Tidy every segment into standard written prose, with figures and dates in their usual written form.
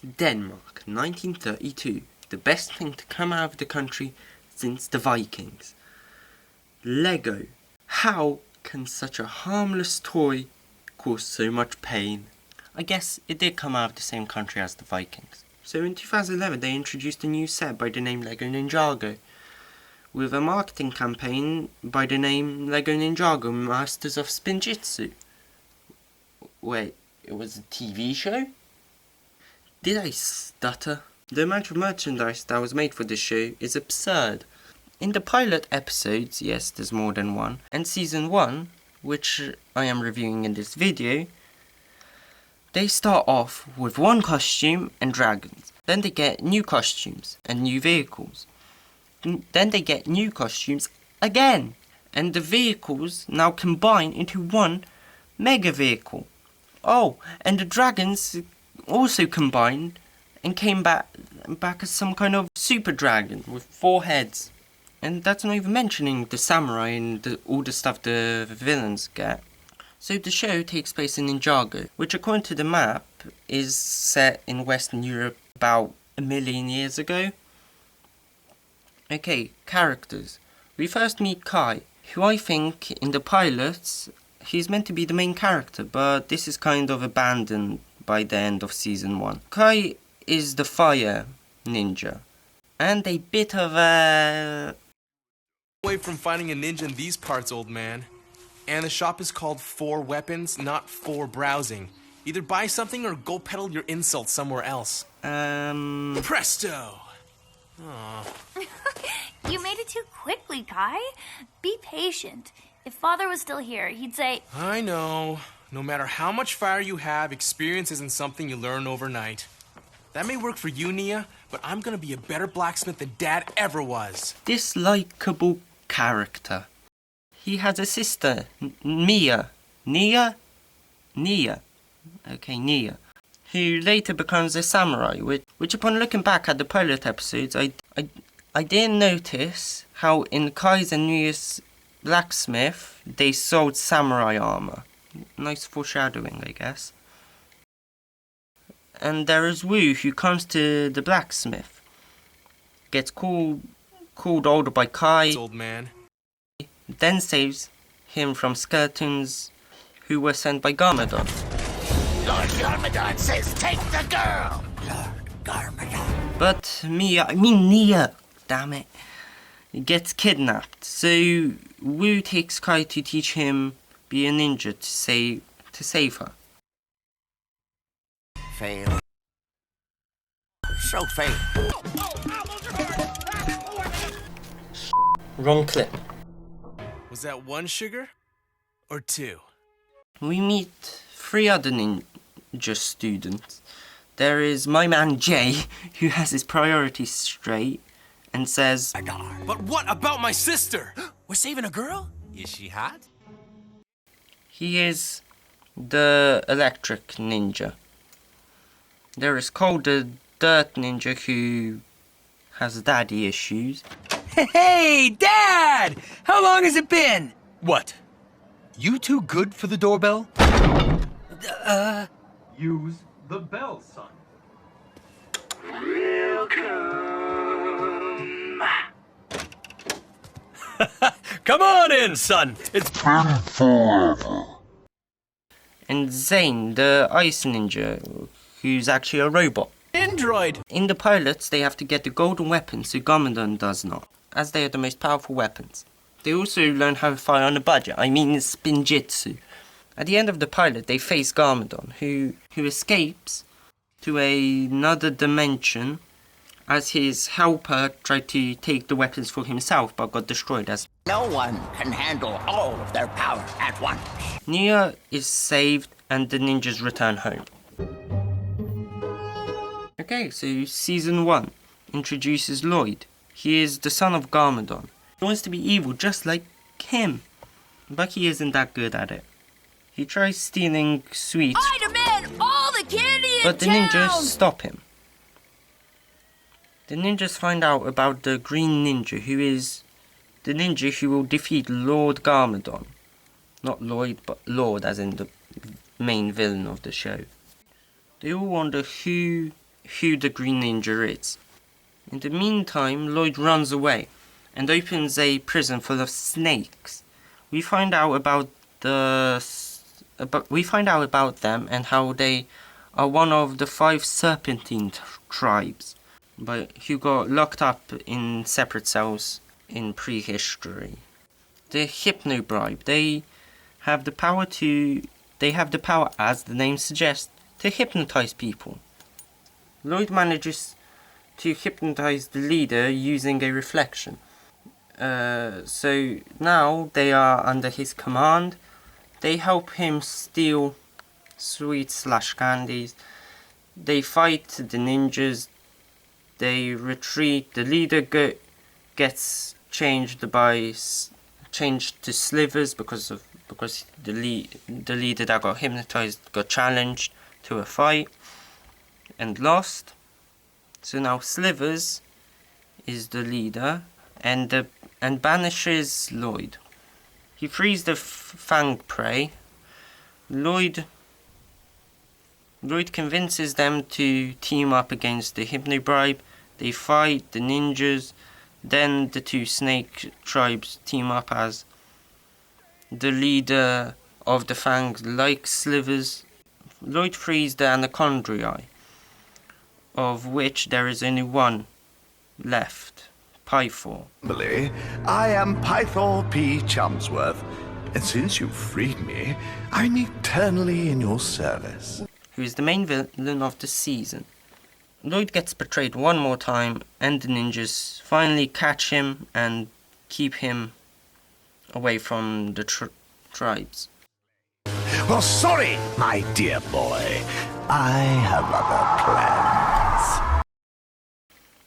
Denmark, 1932. The best thing to come out of the country since the Vikings. Lego. How can such a harmless toy cause so much pain? I guess it did come out of the same country as the Vikings. So in 2011 they introduced a new set by the name Lego Ninjago, with a marketing campaign by the name Lego Ninjago Masters of Spinjitzu. Wait, it was a TV show? Did I stutter? The amount of merchandise that was made for this show is absurd. In the pilot episodes, yes, there's more than one, and season 1, which I am reviewing in this video, they start off with one costume and dragons. Then they get new costumes and new vehicles. Then they get new costumes again. And the vehicles now combine into one mega vehicle. Oh, and the dragons also combined and came back as some kind of super dragon with 4 heads. And that's not even mentioning the samurai and all the stuff the villains get. So the show takes place in Ninjago, which according to the map is set in Western Europe about 1 million years ago. Okay, characters. We first meet Kai, who I think in the pilots, he's meant to be the main character, but this is kind of abandoned by the end of season 1. Kai is the fire ninja, and a bit of a... Away from finding a ninja in these parts, old man. And the shop is called 4 Weapons, not 4 Browsing. Either buy something or go peddle your insults somewhere else. Presto! Aww. You made it too quickly, Kai. Be patient. If Father was still here, he'd say... I know. No matter how much fire you have, experience isn't something you learn overnight. That may work for you, Nia, but I'm gonna be a better blacksmith than Dad ever was. Dislikable character. He has a sister, Nia. Nia? Okay, Nia. Who later becomes a samurai, which upon looking back at the pilot episodes, I didn't notice how in Kai's and Nia's blacksmith, they sold samurai armor. Nice foreshadowing, I guess. And there is Wu, who comes to the blacksmith. Gets called older by Kai. Old man. Then saves him from skeletons who were sent by Garmadon. Lord Garmadon says take the girl! Lord Garmadon. But Nia, damn it, gets kidnapped. So Wu takes Kai to teach him be a ninja to save her. Fail. So fail. Wrong clip. Was that 1 sugar? Or 2? We meet 3 other ninja students. There is my man Jay, who has his priorities straight and says, But what about my sister? We're saving a girl? Is she hot? he is the electric ninja. There is Cole, the dirt ninja, who has daddy issues. Hey, Dad! How long has it been? What? You too good for the doorbell? Use the bell, son. Come on in, son. It's been forever. And Zane, the ice ninja, who's actually a robot. Android. In the pilots, they have to get the golden weapons, so Garmadon does not, as they are the most powerful weapons. They also learn how to fire on a budget, I mean spinjitzu. At the end of the pilot, they face Garmadon, who escapes to another dimension as his helper tried to take the weapons for himself but got destroyed as... No one can handle all of their power at once. Nia is saved and the ninjas return home. Okay, so season 1 introduces Lloyd. He is the son of Garmadon. He wants to be evil just like him, but he isn't that good at it. He tries stealing sweets, I demand all the candy in but the town! ninjas stop him. The ninjas find out about the green ninja, who is the ninja who will defeat Lord Garmadon. Not Lloyd, but Lord, as in the main villain of the show. They all wonder who who the Green Ninja is. In the meantime, Lloyd runs away and opens a prison full of snakes. We find out about them and how they are one of the 5 serpentine tribes, but who got locked up in separate cells in prehistory. The Hypnobribe. They have the power, as the name suggests, to hypnotize people. Lloyd manages to hypnotize the leader using a reflection. So now they are under his command. They help him steal sweets/candies. They fight the ninjas. They retreat. The leader gets changed to slivers because the leader that got hypnotized got challenged to a fight and lost. So now Slivers is the leader and banishes Lloyd. He frees the Fang prey. Lloyd convinces them to team up against the Hypnobribe. They fight the ninjas. Then the 2 snake tribes team up as the leader of the Fangs like Slivers. Lloyd frees the Anacondrae, of which there is only one left, Pythor. I am Pythor P. Chumsworth, and since you've freed me, I'm eternally in your service. Who is the main villain of the season. Lloyd gets betrayed one more time, and the ninjas finally catch him and keep him away from the tribes. Well, sorry, my dear boy. I have other plans.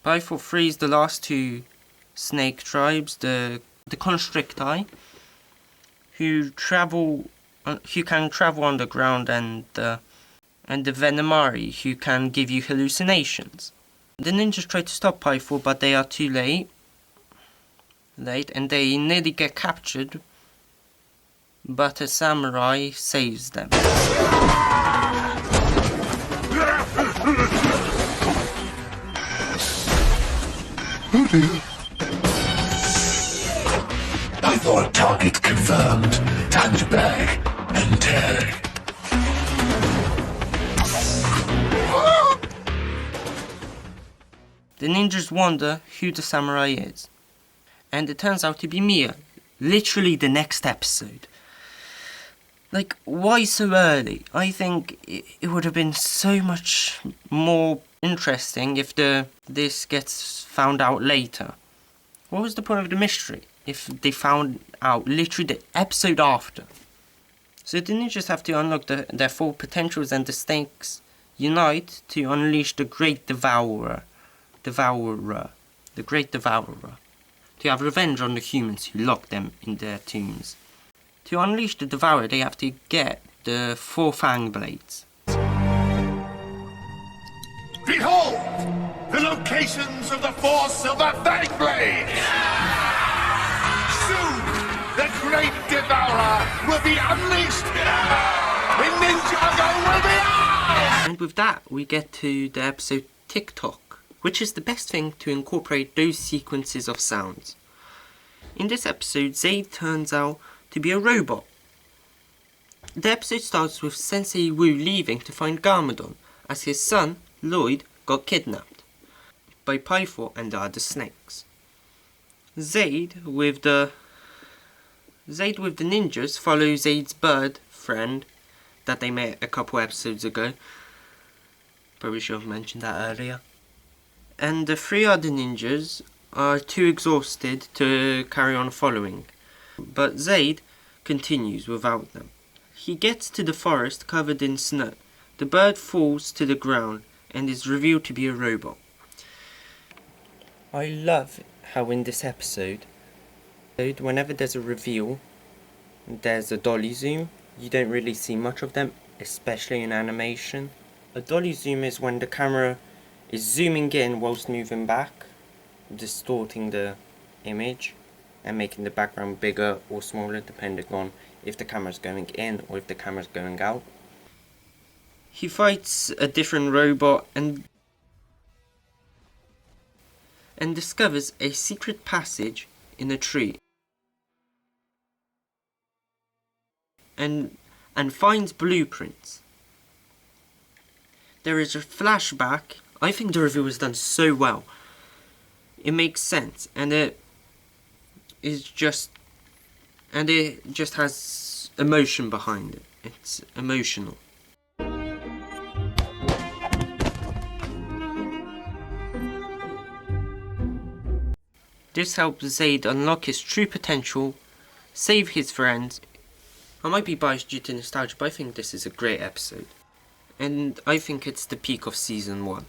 Pythor frees the last 2 snake tribes, the Constricti, who can travel underground, and the Venomari, who can give you hallucinations. The ninjas try to stop Pythor, but they are too late, and they nearly get captured, but a samurai saves them. Pythor target confirmed. Time to back and tag. The ninjas wonder who the samurai is, and it turns out to be Mia, literally the next episode. Like, why so early? I think it would have been so much more interesting if this gets found out later. What was the point of the mystery if they found out literally the episode after? So the ninjas have to unlock their full potentials, and the snakes unite to unleash the Great Devourer, to have revenge on the humans who locked them in their tombs. To unleash the Devourer, they have to get the 4 Fang blades. Behold, the locations of the 4 silver Fang blades! Soon, the Great Devourer will be unleashed! The Ninjago will be ours! And with that, we get to the episode TikTok, which is the best thing to incorporate those sequences of sounds. In this episode, Zaid turns out to be a robot. The episode starts with Sensei Wu leaving to find Garmadon, as his son, Lloyd, got kidnapped by Pythor and the other snakes. Zaid with the ninjas follow Zaid's bird friend that they met a couple episodes ago. Probably should have mentioned that earlier. And the 3 other ninjas are too exhausted to carry on following, but Zaid continues without them. He gets to the forest covered in snow. The bird falls to the ground and is revealed to be a robot. I love how in this episode, whenever there's a reveal, there's a dolly zoom. You don't really see much of them, especially in animation. A dolly zoom is when the camera is zooming in whilst moving back, distorting the image and making the background bigger or smaller depending on if the camera's going in or if the camera's going out. He fights a different robot, and and discovers a secret passage in a tree. And finds blueprints. There is a flashback. I think the review was done so well. It makes sense, and it just has emotion behind it. It's emotional. This helps Zaid unlock his true potential, save his friends. I might be biased due to nostalgia, but I think this is a great episode. And I think it's the peak of season 1.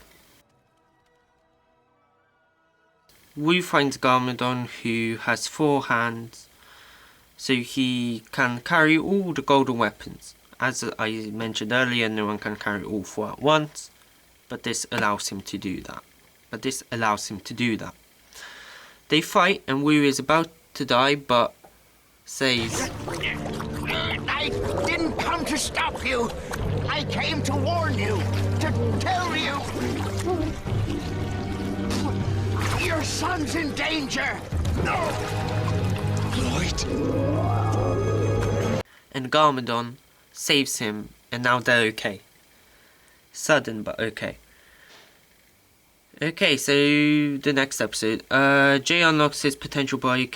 Wu finds Garmadon, who has 4 hands, so he can carry all the golden weapons. As I mentioned earlier, no one can carry all 4 at once, but this allows him to do that. They fight, and Wu is about to die, but says, I didn't come to stop you. I came to warn you, to tell you. Your son's in danger. No! Lloyd. and Garmadon saves him, and now they're okay. Sudden, but okay. Okay, so the next episode. Jay unlocks his potential by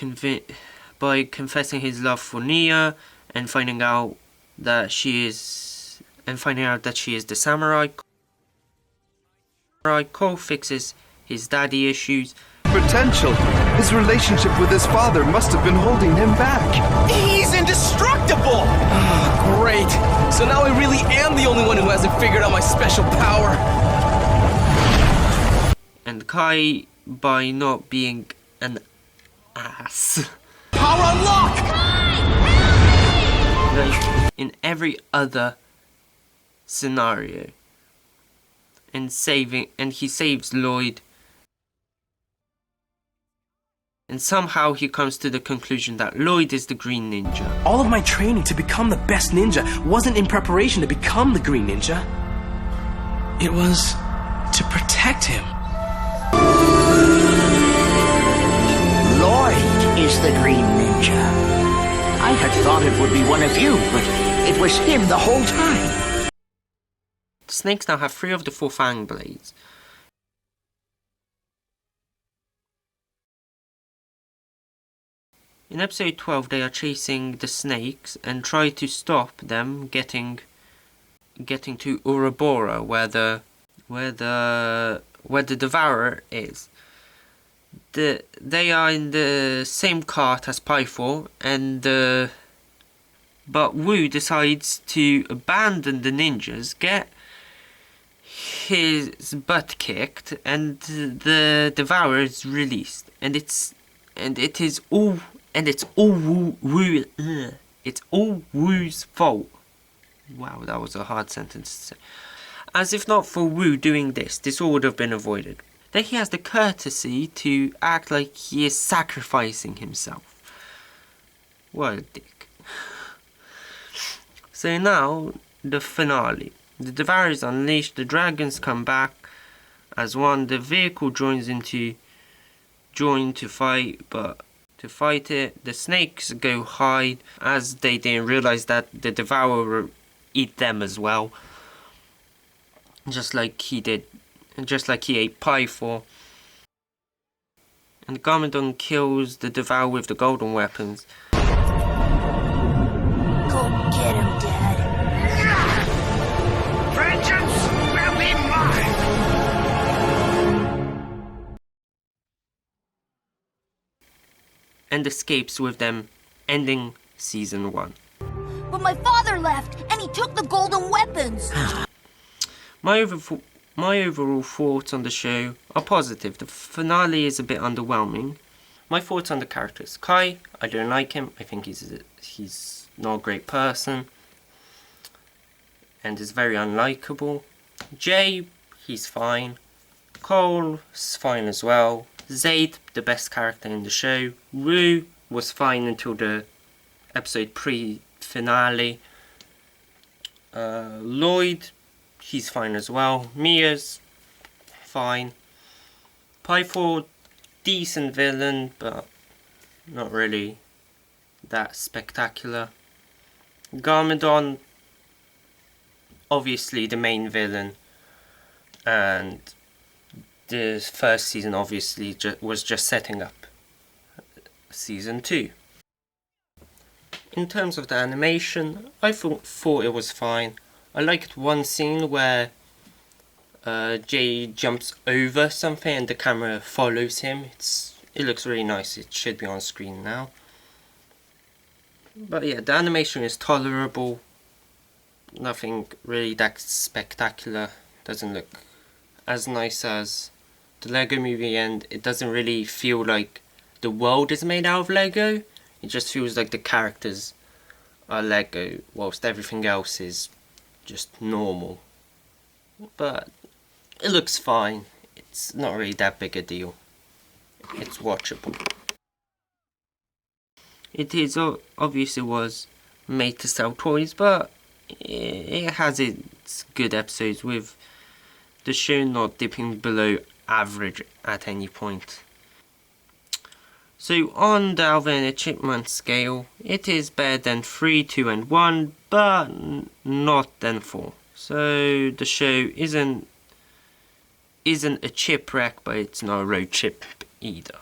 confessing his love for Nia and finding out that she is the samurai. Cole fixes his daddy issues. Potential. His relationship with his father must have been holding him back. He's indestructible! Oh, great. So now I really am the only one who hasn't figured out my special power. And Kai by not being an ass. Power unlock! Like in every other scenario. And he saves Lloyd. And somehow he comes to the conclusion that Lloyd is the Green Ninja. All of my training to become the best ninja wasn't in preparation to become the Green Ninja. It was to protect him. Lloyd is the Green Ninja. I had thought it would be one of you, but it was him the whole time. The snakes now have 3 of the 4 fang blades. In episode 12, they are chasing the snakes and try to stop them getting to Ouroboros, where the Devourer is. They are in the same cart as Pythor, but Wu decides to abandon the ninjas, get his butt kicked, and the Devourer is released, and it's all Wu's fault. Wow, that was a hard sentence to say. As if not for Wu doing this all would have been avoided. Then he has the courtesy to act like he is sacrificing himself. What a dick. So now, the finale. The Devourer is unleashed, the dragons come back as one, the vehicle join to fight it. The snakes go hide, as they didn't realize that the Devourer will eat them as well. Just like he ate Pythor. And Garmadon kills the Devourer with the golden weapons. Go get him, Dad. Vengeance will be mine! And escapes with them, ending season 1. But my father left, and he took the golden weapons. My overall thoughts on the show are positive. The finale is a bit underwhelming. My thoughts on the characters. Kai, I don't like him. I think he's not a great person. And is very unlikable. Jay, he's fine. Cole's fine as well. Zaid, the best character in the show. Wu was fine until the episode pre-finale. Lloyd, he's fine as well. Mia's fine. Pythor, decent villain, but not really that spectacular. Garmadon, obviously the main villain, and the first season obviously was just setting up season 2. In terms of the animation, I thought it was fine. I liked one scene where Jay jumps over something and the camera follows him. It looks really nice. It should be on screen now. But yeah, the animation is tolerable. Nothing really that spectacular. Doesn't look as nice as the Lego Movie, and it doesn't really feel like the world is made out of Lego. It just feels like the characters are Lego, whilst everything else is just normal. But it looks fine. It's not really that big a deal. It's watchable. It is obviously was made to sell toys, but it has its good episodes, with the show not dipping below average at any point. So on the Alvin and the Chipmunk scale, it is better than 3, 2 and 1, but not than 4. So the show isn't a chipwreck, but it's not a road trip either.